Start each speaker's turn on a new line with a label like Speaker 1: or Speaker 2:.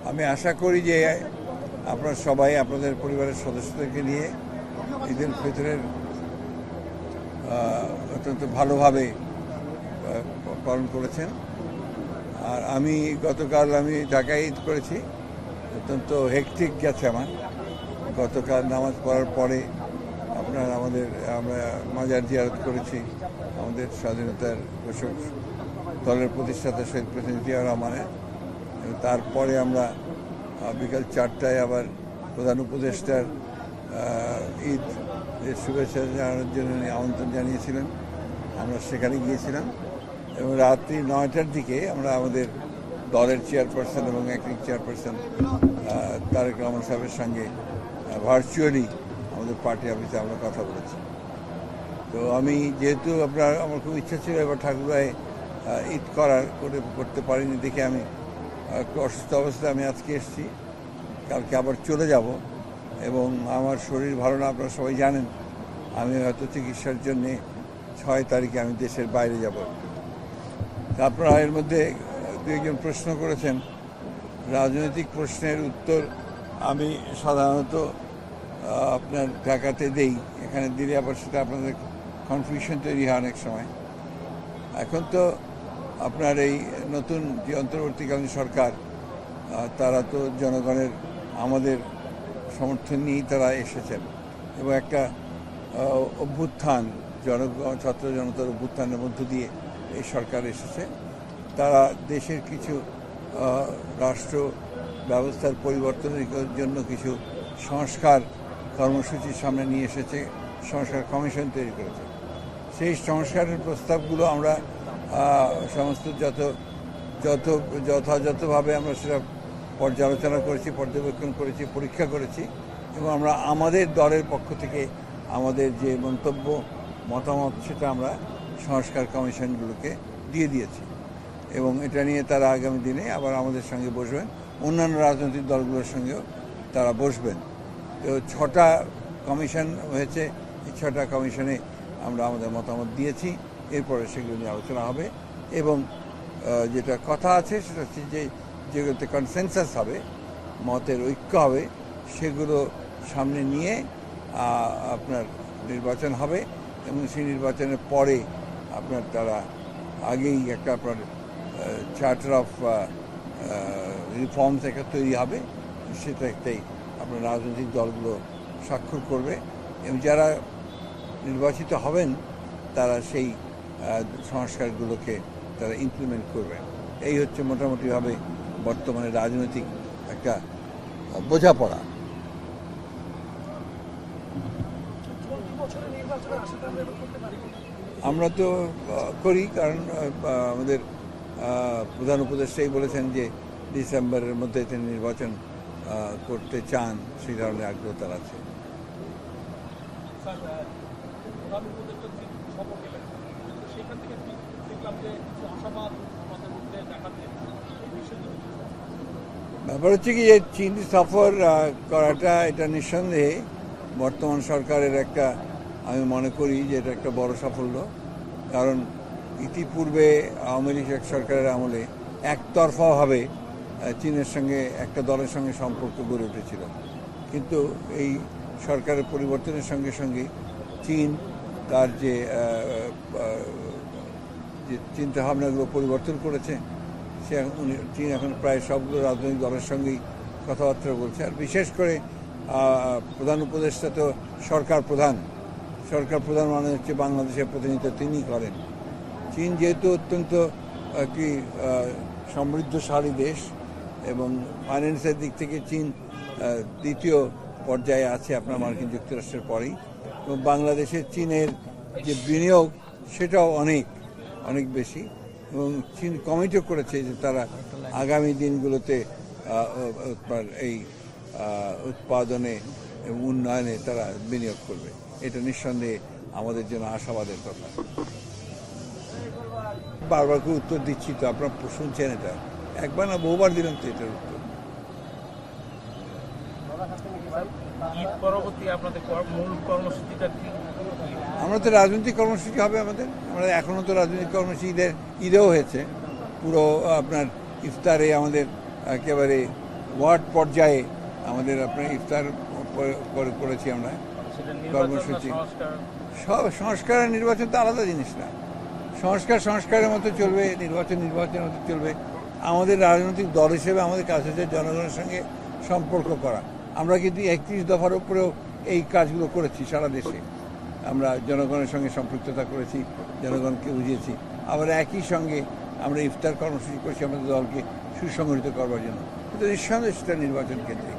Speaker 1: আমি আশা করি যে আপনারা সবাই আপনাদের পরিবারের সদস্যদেরকে নিয়ে ঈদুল ফিতরের অত্যন্ত ভালোভাবে পালন করেছেন। আর আমি গতকাল ঢাকায় ঈদ করেছি, অত্যন্ত হেকটিক গেছে আমার। গতকাল নামাজ পড়ার পরে আমরা মাজার জিয়ারত করেছি আমাদের স্বাধীনতার ঘোষক দলের প্রতিষ্ঠাতা শহীদ প্রেসিডেন্ট জিয়াউর রহমানের। তারপরে আমরা বিকাল 4টায় আবার প্রধান উপদেষ্টার ঈদ শুভেচ্ছা জানানোর জন্য আমন্ত্রণ জানিয়েছিলেন, আমরা সেখানে গিয়েছিলাম। এবং রাত্রি 9টার দিকে আমরা আমাদের দলের চেয়ারপারসন এবং অ্যাক্টিং চেয়ারপারসন তারেক রহমান সাহেবের সঙ্গে ভার্চুয়ালি আমাদের পার্টি অফিসে আমরা কথা বলেছি। তো আমি যেহেতু আমার খুব ইচ্ছা ছিল এবার ঠাকুরায় ঈদ করতে পারিনি দেখে আমি একটু অসুস্থ অবস্থায় আমি আজকে এসেছি, কালকে আবার চলে যাব। এবং আমার শরীর ভালো না, আপনারা সবাই জানেন। আমি হয়তো চিকিৎসার জন্যে 6 তারিখে আমি দেশের বাইরে যাব। আপনারা এর মধ্যে দু একজন প্রশ্ন করেছেন, রাজনৈতিক প্রশ্নের উত্তর আমি সাধারণত আপনার ঢাকাতে দেই, এখানে দিলে আবার সেটা আপনাদের কনফিউশন তৈরি হয় অনেক সময়। এখন তো আপনার এই নতুন যে অন্তর্বর্তীকালীন সরকার, তারা তো জনগণের আমাদের সমর্থন নিয়েই তারা এসেছেন এবং একটা অভ্যুত্থান ছাত্র জনতার অভ্যুত্থানের মধ্য দিয়ে এই সরকার এসেছে। তারা দেশের কিছু রাষ্ট্র ব্যবস্থার পরিবর্তনের জন্য কিছু সংস্কার কর্মসূচির সামনে নিয়ে এসেছে, সংস্কার কমিশন তৈরি করেছে। সেই সংস্কারের প্রস্তাবগুলো আমরা সমস্ত যথাযথভাবে আমরা সেটা পর্যালোচনা করেছি, পর্যবেক্ষণ করেছি, পরীক্ষা করেছি এবং আমরা আমাদের দলের পক্ষ থেকে আমাদের যে মতামত সেটা আমরা সংস্কার কমিশনগুলোকে দিয়ে দিয়েছি এবং এটা নিয়ে তারা আগামী দিনে আবার আমাদের সঙ্গে বসবেন, অন্যান্য রাজনৈতিক দলগুলোর সঙ্গেও তারা বসবেন। তো 6টা কমিশন হয়েছে, এই 6টা কমিশনে আমরা আমাদের মতামত দিয়েছি, এরপরে সেগুলো নিয়ে আলোচনা হবে এবং যেটা কথা আছে সেটা হচ্ছে যে যেগুলোতে কনসেনসাস হবে, মতের ঐক্য হবে, সেগুলো সামনে নিয়ে আপনার নির্বাচন হবে এবং সেই নির্বাচনের পরে আপনার তারা আগেই একটা আপনার চার্টার অফ রিফর্মস একটা তৈরি হবে, সেটা একটাই আপনার রাজনৈতিক দলগুলো স্বাক্ষর করবে এবং যারা নির্বাচিত হবেন তারা সেই সংস্কারগুলোকে তারা ইমপ্লিমেন্ট করবে। এই হচ্ছে মোটামুটিভাবে বর্তমানে রাজনৈতিক একটা বোঝাপড়া। আমরা তো করি, কারণ আমাদের প্রধান উপদেষ্টাই বলেছেন যে ডিসেম্বরের মধ্যে তিনি নির্বাচন করতে চান, সেই ধরনের আগ্রহ তার আছে। ব্যাপার হচ্ছে কি যে চীন সফর করাটা এটা নিঃসন্দেহে বর্তমান সরকারের একটা, আমি মনে করি যে এটা একটা বড় সাফল্য। কারণ ইতিপূর্বে আওয়ামী লীগ সরকারের আমলে একতরফাভাবে চীনের সঙ্গে একটা দলের সঙ্গে সম্পর্ক গড়ে উঠেছিল, কিন্তু এই সরকারের পরিবর্তনের সঙ্গে সঙ্গে চীন তার যে চিন্তাভাবনাগুলো পরিবর্তন করেছে, চীন এখন প্রায় সবগুলো রাজনৈতিক দলের সঙ্গেই কথাবার্তা বলছে। আর বিশেষ করে প্রধান উপদেষ্টা তো সরকার প্রধান মানে হচ্ছে বাংলাদেশের প্রতিনিধিত্ব তিনি করেন। চীন যেহেতু অত্যন্ত একটি সমৃদ্ধশালী দেশ এবং ফাইন্যান্সের দিক থেকে চীন দ্বিতীয় পর্যায়ে আছে আপনার মার্কিন যুক্তরাষ্ট্রের পরেই, এবং বাংলাদেশের চীনের যে বিনিয়োগ সেটাও অনেক বেশি এবং চীন কমিটও করেছে যে তারা আগামী দিনগুলোতে এই উৎপাদনে এবং উন্নয়নে তারা বিনিয়োগ করবে। এটা নিঃসন্দেহে আমাদের জন্য আশাবাদের কথা। বারবার করে উত্তর দিচ্ছি তো, আপনারা শুনছেন, এটা একবার না বহুবার দিলাম তো এটার উত্তর। আমরা তো রাজনৈতিক কর্মসূচি হবে আমাদের, আমরা এখনও তো রাজনৈতিক কর্মসূচি ঈদেও হয়েছে। পুরো আপনার ইফতারে আমাদের একেবারে
Speaker 2: ওয়ার্ড পর্যায়ে আমাদের আপনার ইফতার করেছি আমরা কর্মসূচি। সব সংস্কার আর নির্বাচন তো আলাদা জিনিস না। সংস্কারের মতো চলবে, নির্বাচনের মতো চলবে। আমাদের রাজনৈতিক দল হিসেবে আমাদের কাজ হচ্ছে জনগণের সঙ্গে সম্পর্ক করা। আমরা কিন্তু 31 দফার উপরেও এই কাজগুলো করেছি সারা দেশে। আমরা জনগণের সঙ্গে সম্পৃক্ততা করেছি, জনগণকে বুঝিয়েছি। আবার একই সঙ্গে আমরা ইফতার কর্মসূচি করেছি আমাদের দলকে সুসংগঠিত করবার জন্য। কিন্তু নিঃসন্দেহে সেটা নির্বাচন কেন্দ্রিক।